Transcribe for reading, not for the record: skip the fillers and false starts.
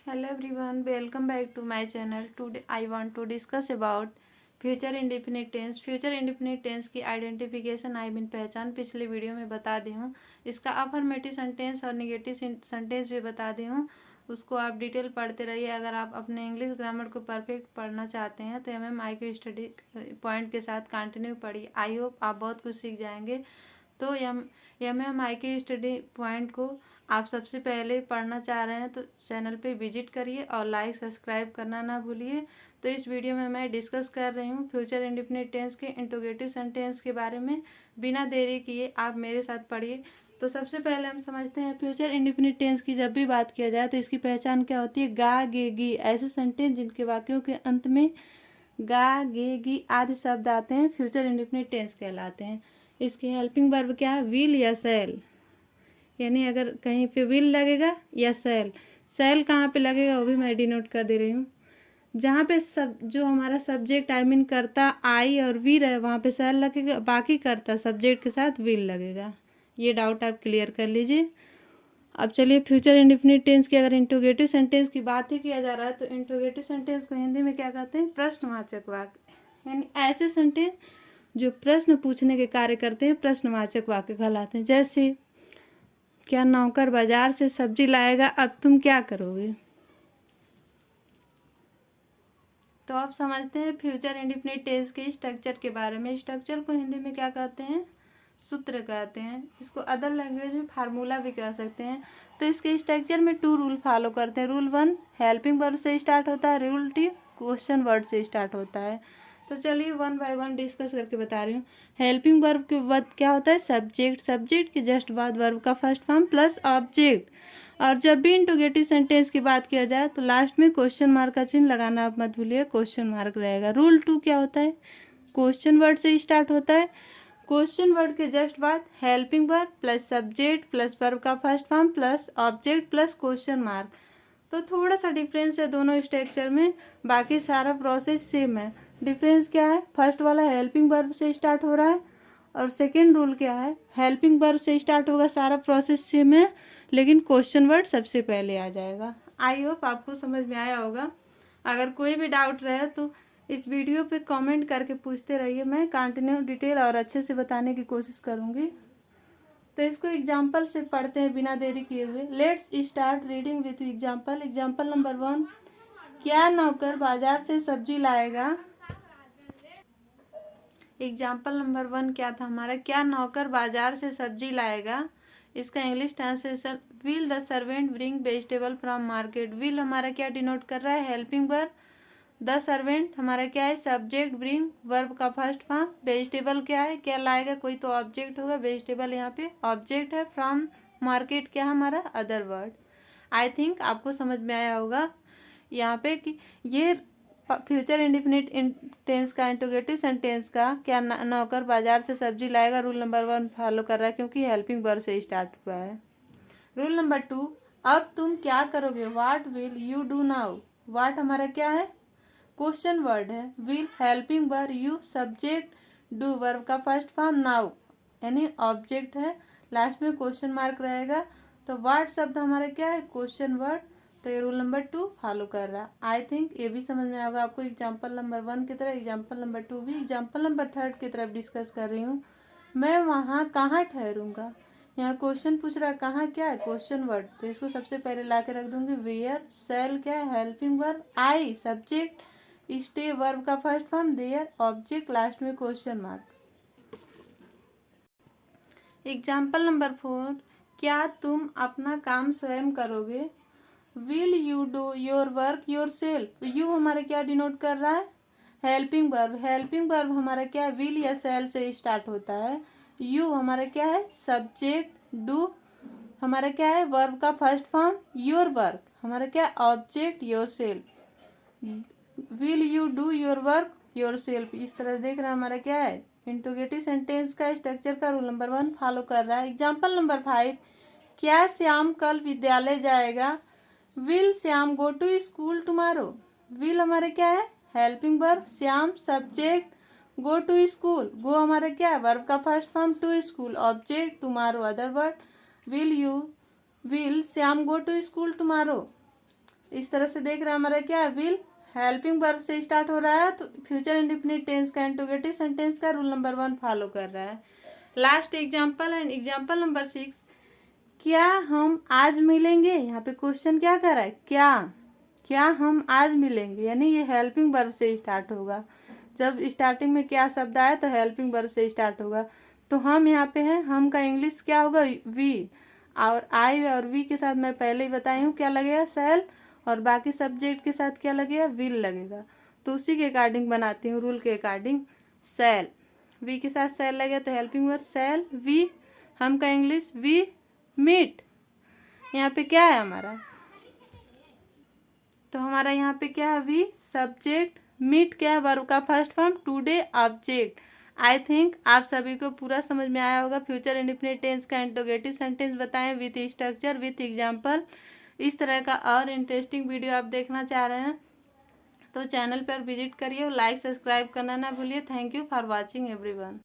Hello everyone, welcome back to my channel. Today I want to discuss about future indefinite tense. Future indefinite tense की identification पहचान पिछले video में बता दी हूँ। इसका अफर्मेटिव सेंटेंस और नेगेटिव सेंटेंस भी बता दी हूँ, उसको आप डिटेल पढ़ते रहिए। अगर आप अपने इंग्लिश ग्रामर को परफेक्ट पढ़ना चाहते हैं तो MMI के स्टडी पॉइंट के साथ कंटिन्यू पढ़िए। आई होप आप बहुत कुछ सीख जाएंगे। तो MMI के स्टडी पॉइंट को आप सबसे पहले पढ़ना चाह रहे हैं तो चैनल पे विजिट करिए और लाइक सब्सक्राइब करना ना भूलिए। तो इस वीडियो में मैं डिस्कस कर रही हूँ फ्यूचर इंडिफिनिट टेंस के इंट्रोगेटिव सेंटेंस के बारे में। बिना देरी किए आप मेरे साथ पढ़िए। तो सबसे पहले हम समझते हैं फ्यूचर इंडिफिनिट टेंस की जब भी बात किया जाए तो इसकी पहचान क्या होती है। गा गे गी ऐसे सेंटेंस जिनके वाक्यों के अंत में गा गे गी आदि शब्द आते हैं फ्यूचर इंडिफिनिट टेंस कहलाते हैं। इसके हेल्पिंग वर्ब क्या है, विल या सेल। यानी अगर कहीं पे विल लगेगा या सेल, सेल कहाँ पे लगेगा वो भी मैं डिनोट कर दे रही हूँ। जहाँ पे सब जो हमारा सब्जेक्ट करता आई और वी रहे वहाँ पे सेल लगेगा, बाकी करता सब्जेक्ट के साथ विल लगेगा। ये डाउट आप क्लियर कर लीजिए। अब चलिए फ्यूचर इंडिफिनिट टेंस की अगर इंट्रोगेटिव सेंटेंस की बात ही किया जा रहा है तो इंट्रोगेटिव सेंटेंस को हिंदी में क्या कहते हैं, प्रश्नवाचक वाक्य। यानी ऐसे सेंटेंस जो प्रश्न पूछने के कार्य करते हैं प्रश्नवाचक वाक्य कहलाते हैं। जैसे क्या नौकर बाजार से सब्जी लाएगा, अब तुम क्या करोगे। तो आप समझते हैं फ्यूचर इंडिफिनिट टेंस के स्ट्रक्चर के बारे में। स्ट्रक्चर को हिंदी में क्या कहते हैं, सूत्र कहते हैं। इसको अदर लैंग्वेज में फार्मूला भी कह सकते हैं। तो इसके स्ट्रक्चर में 2 रूल फॉलो करते हैं। रूल 1 हेल्पिंग वर्ब से स्टार्ट होता है, रूल 2 क्वेश्चन वर्ड से स्टार्ट होता है। तो चलिए 1 बाय 1 डिस्कस करके बता रही हूँ। हेल्पिंग वर्ब के बाद क्या होता है, सब्जेक्ट, सब्जेक्ट के जस्ट बाद वर्ब का फर्स्ट फॉर्म प्लस ऑब्जेक्ट। और जब भी इंट्रोगेटिव सेंटेंस की बात किया जाए तो लास्ट में क्वेश्चन मार्क का चिन्ह लगाना आप मत भूलिए, क्वेश्चन मार्क रहेगा। रूल 2 क्या होता है, क्वेश्चन वर्ड से स्टार्ट होता है, क्वेश्चन वर्ड के जस्ट बाद helping verb plus subject plus verb का first form plus object plus question mark. तो थोड़ा सा डिफरेंस है दोनों स्ट्रक्चर में, बाकी सारा प्रोसेस सेम है। डिफरेंस क्या है, फर्स्ट वाला हेल्पिंग वर्ब से स्टार्ट हो रहा है और सेकेंड रूल क्या है, हेल्पिंग वर्ब से स्टार्ट होगा, सारा प्रोसेस सेम है लेकिन क्वेश्चन वर्ड सबसे पहले आ जाएगा। आई होप आपको समझ में आया होगा। अगर कोई भी डाउट रहे तो इस वीडियो पे कमेंट करके पूछते रहिए, मैं कंटिन्यू डिटेल और अच्छे से बताने की कोशिश करूँगी। तो इसको एग्जाम्पल से पढ़ते हैं बिना देरी किए हुए। Let's start reading with example. Example number 1, क्या नौकर बाजार से सब्जी लाएगा। एग्जाम्पल नंबर 1 क्या था हमारा, क्या नौकर बाजार से सब्जी लाएगा। इसका English translation, will the servant bring vegetable from market. Will हमारा क्या डिनोट कर रहा है, हेल्पिंग वर्ब। द सर्वेंट हमारा क्या है, सब्जेक्ट, ब्रिंग वर्ब का फर्स्ट फॉर्म, वेजिटेबल क्या है, क्या लाएगा, कोई तो ऑब्जेक्ट होगा, वेजिटेबल यहाँ पे ऑब्जेक्ट है, फ्रॉम मार्केट क्या हमारा अदर वर्ड। आई थिंक आपको समझ में आया होगा यहाँ पे कि ये फ्यूचर इंडिफिनिट टेंस का इंट्रोगेटिव सेंटेंस का क्या नौकर बाजार से सब्जी लाएगा रूल नंबर 1 फॉलो कर रहा है क्योंकि हेल्पिंग वर्ब से स्टार्ट हुआ है। रूल नंबर 2, अब तुम क्या करोगे, what will you do now. What हमारा क्या है, क्वेश्चन वर्ड है, will helping verb, you subject, do verb का फर्स्ट फॉर्म, नाउ यानी ऑब्जेक्ट है, लास्ट में क्वेश्चन मार्क रहेगा। तो व्हाट शब्द हमारा क्या है, क्वेश्चन वर्ड। तो ये रूल नंबर 2 फॉलो कर रहा है। आई थिंक ये भी समझ में आएगा आपको। एग्जाम्पल नंबर 1 की तरह एग्जाम्पल नंबर 2 भी एग्जाम्पल नंबर 3 की तरफ डिस्कस कर रही हूँ। मैं वहाँ कहाँ ठहरूंगा। यहाँ क्वेश्चन पूछ रहा है, कहाँ क्या है, क्वेश्चन वर्ड। तो इसको सबसे पहले ला के रख दूंगी, वेयर, सेल क्या है, helping verb, I subject, stay verb का first form, there object, last में क्वेश्चन मार्क। एग्जाम्पल नंबर 4, क्या तुम अपना काम स्वयं करोगे। Will you do your work योर सेल्फ। यू हमारा क्या डिनोट कर रहा है, हेल्पिंग वर्ब। हेल्पिंग वर्ब हमारा क्या है, विल या सेल से स्टार्ट होता है। यू हमारा क्या है, सब्जेक्ट, डू हमारा क्या है, वर्ब का फर्स्ट फॉर्म, योर वर्क हमारा क्या है, object, your self. Will you do your work योर सेल्फ। इस तरह देख रहे हैं हमारा क्या है, इंट्रोगेटिव सेंटेंस का स्ट्रक्चर का रूल नंबर 1 फॉलो कर रहा है। एग्जाम्पल नंबर 5, क्या श्याम कल विद्यालय जाएगा। Will Shyam go to school tomorrow. Will हमारे क्या है, helping verb, Shyam subject, go to school, go हमारा क्या है, वर्ब का first form, to school object, tomorrow other word. Will Shyam go to school tomorrow. इस तरह से देख रहे हैं हमारा क्या विल हेल्पिंग वर्ब से स्टार्ट हो रहा है, तो फ्यूचर इंडेफिनिट टेंस का इंट्रोगेटिव सेंटेंस का रूल नंबर 1 फॉलो कर रहा है। Last example and example number 6, क्या हम आज मिलेंगे। यहाँ पे क्वेश्चन क्या कर रहा है, क्या हम आज मिलेंगे, यानी ये हेल्पिंग वर्ब से स्टार्ट होगा। जब स्टार्टिंग में क्या शब्द आए तो हेल्पिंग वर्ब से स्टार्ट होगा। तो हम यहाँ पे है, हम का इंग्लिश क्या होगा, वी, और आई और वी के साथ मैं पहले ही बताई हूँ क्या लगेगा, सेल, और बाकी सब्जेक्ट के साथ क्या लगेगा, विल लगेगा। तो उसी के अकॉर्डिंग बनाती हूँ, रूल के अकॉर्डिंग। सेल, वी के साथ सेल लगेगा तो हेल्पिंग वर्ब सेल वी, हम का इंग्लिश वी मीट। यहाँ पे क्या है हमारा, तो हमारा यहाँ पे क्या है, वी सब्जेक्ट, मीट क्या है, वर्ब का first form, today object. I think आप सभी को पूरा समझ में आया होगा। फ्यूचर इंडेफिनिट टेंस का इंट्रोगेटिव सेंटेंस बताएं विथ स्ट्रक्चर विथ एग्जाम्पल। इस तरह का और इंटरेस्टिंग वीडियो आप देखना चाह रहे हैं तो चैनल पर विजिट करिए और लाइक सब्सक्राइब करना ना भूलिए। Thank you for watching everyone.